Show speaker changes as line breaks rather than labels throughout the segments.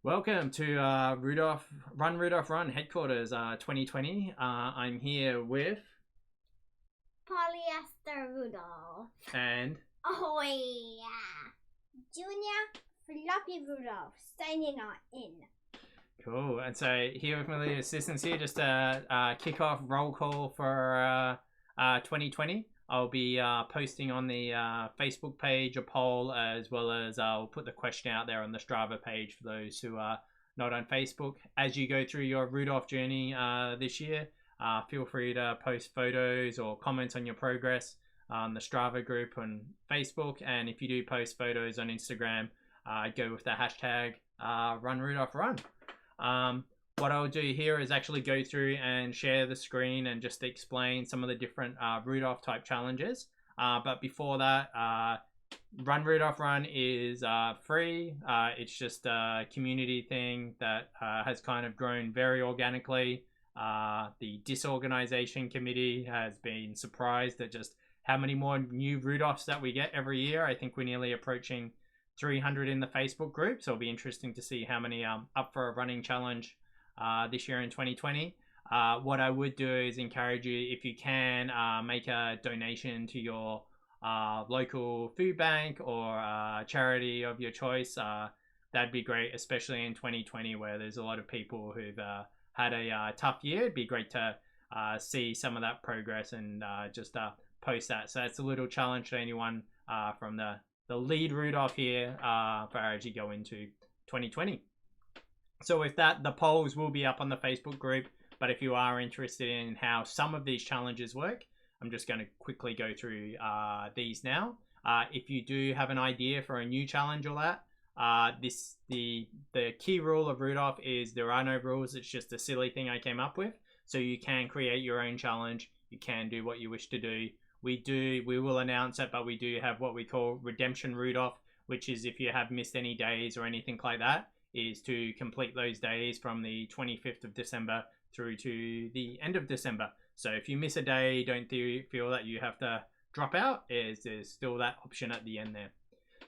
Welcome to Run Rudolph Run headquarters 2020. I'm here with
Polyester Rudolph.
and
Oh yeah. Junior Floppy Rudolph signing on in.
cool. And so here with my lead assistants here, just a kick off roll call for 2020. I'll be posting on the Facebook page a poll, as well as I'll put the question out there on the Strava page for those who are not on Facebook. As you go through your Rudolph journey this year, feel free to post photos or comments on your progress on the Strava group on Facebook. And if you do post photos on Instagram, go with the hashtag Run Rudolph Run. What I'll do here is actually go through and share the screen and just explain some of the different Rudolph type challenges. But before that, Run Rudolph Run is free. It's just a community thing that has kind of grown very organically. The disorganization committee has been surprised at just how many more new Rudolphs that we get every year. I think we're nearly approaching 300 in the Facebook group, so it'll be interesting to see how many up for a running challenge this year in 2020. What I would do is encourage you, if you can, make a donation to your local food bank or charity of your choice. That'd be great, especially in 2020 where there's a lot of people who've had a tough year. It'd be great to see some of that progress and just post that. So that's a little challenge to anyone from the lead Rudolph here for as you go into 2020. So with that, the polls will be up on the Facebook group, but if you are interested in how some of these challenges work, I'm just going to quickly go through these now. If you do have an idea for a new challenge or that, the key rule of Rudolph is there are no rules. It's just a silly thing I came up with. So you can create your own challenge. You can do what you wish to do. We will announce it, but we do have what we call Redemption Rudolph, which is if you have missed any days or anything like that, is to complete those days from the 25th of December through to the end of December. So if you miss a day, don't feel that you have to drop out. There's still that option at the end there.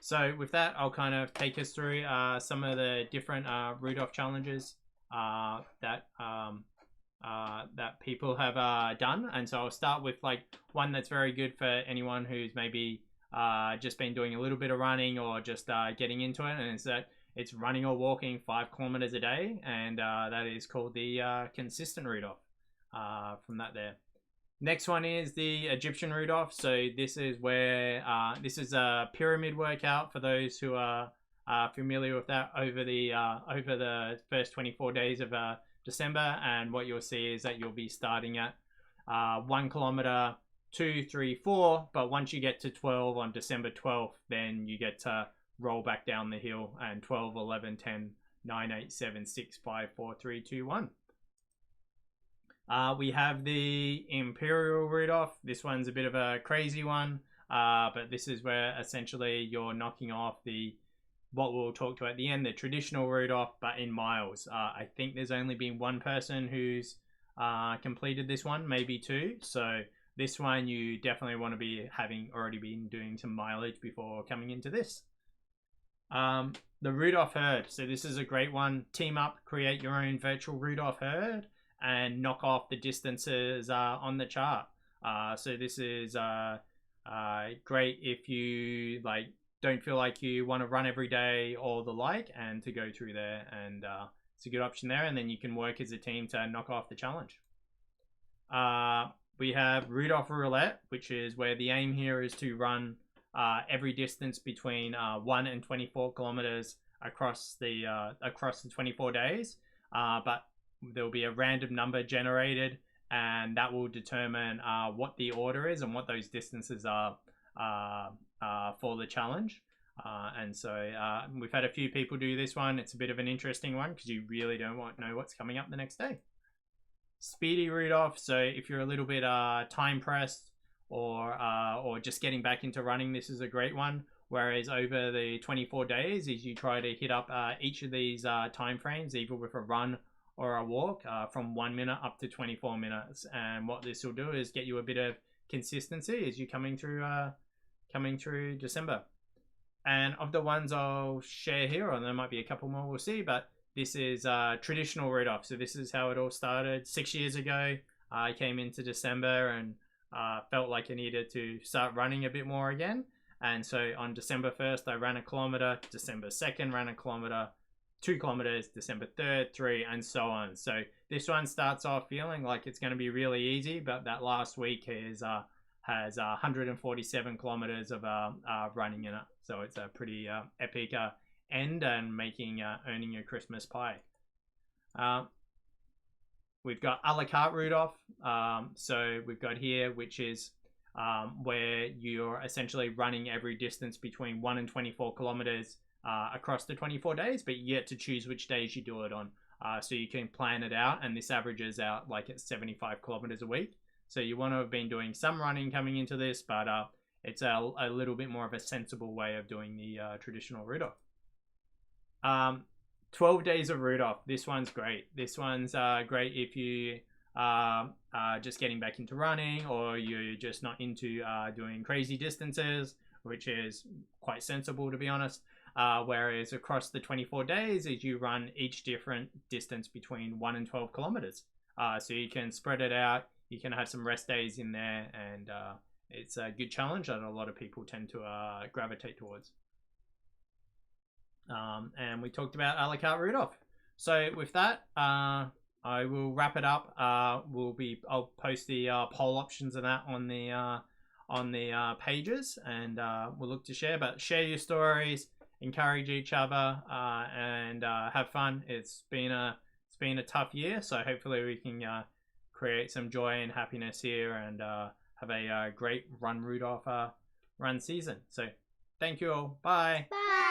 So with that, I'll kind of take us through some of the different Rudolph challenges that people have done. And so I'll start with like one that's very good for anyone who's maybe just been doing a little bit of running or just getting into it, and it's that it's running or walking 5 kilometers a day, and that is called the consistent Rudolph from that there. Next one is the Egyptian Rudolph. So this is where this is a pyramid workout for those who are familiar with that over the first 24 days of December. And what you'll see is that you'll be starting at 1 kilometer, 2, 3, 4. But once you get to 12 on December 12th, then you get to roll back down the hill, and 12, 11, 10, 9, 8, 7, 6, 5, 4, 3, 2, 1. We have the Imperial Rudolph. This one's a bit of a crazy one, but this is where essentially you're knocking off what we'll talk to at the end, the traditional Rudolph, but in miles. I think there's only been one person who's completed this one, maybe two. So this one you definitely want to be having already been doing some mileage before coming into this. The Rudolph Heard. So this is a great one. Team up, create your own virtual Rudolph Heard, and knock off the distances on the chart. So this is great if you don't feel like you want to run every day or the like, and to go through there, and it's a good option there, and then you can work as a team to knock off the challenge. We have Rudolph Roulette, which is where the aim here is to run every distance between 1 and 24 kilometers across the 24 days, but there'll be a random number generated, and that will determine what the order is and what those distances are for the challenge. And so we've had a few people do this one. It's a bit of an interesting one because you really don't know what's coming up the next day. Speedy Rudolph. So if you're a little bit time pressed or just getting back into running, this is a great one. Whereas over the 24 days is you try to hit up each of these time frames, either with a run or a walk, from 1 minute up to 24 minutes. And what this will do is get you a bit of consistency as you're coming through December. And of the ones I'll share here, or there might be a couple more we'll see, but this is traditional Rudolph. So this is how it all started 6 years ago. I came into December and felt like I needed to start running a bit more again. And so on December 1st, I ran a kilometer. December 2nd, ran a kilometer. 2 kilometers. December 3rd, 3, and so on. So this one starts off feeling like it's going to be really easy, but that last week has 147 kilometers of running in it. So it's a pretty epic end and earning your Christmas pie. We've got a la carte Rudolph. So we've got here, which is where you're essentially running every distance between 1 and 24 kilometers across the 24 days, but you get to choose which days you do it on. So you can plan it out, and this averages out like at 75 kilometers a week. So you want to have been doing some running coming into this, but it's a little bit more of a sensible way of doing the traditional Rudolph. 12 days of Rudolph. This one's great. This one's great if you are just getting back into running, or you're just not into doing crazy distances, which is quite sensible, to be honest. Whereas across the 24 days is you run each different distance between 1 and 12 kilometers. So you can spread it out. You can have some rest days in there, and it's a good challenge that a lot of people tend to gravitate towards. And we talked about a la carte Rudolph. So with that, I will wrap it up. I'll post the poll options of that on the pages, and we'll look to share. But share your stories, encourage each other, and have fun. It's been a tough year, so hopefully we can create some joy and happiness here, and have a great Run Rudolph run season. So thank you all. Bye.
Bye.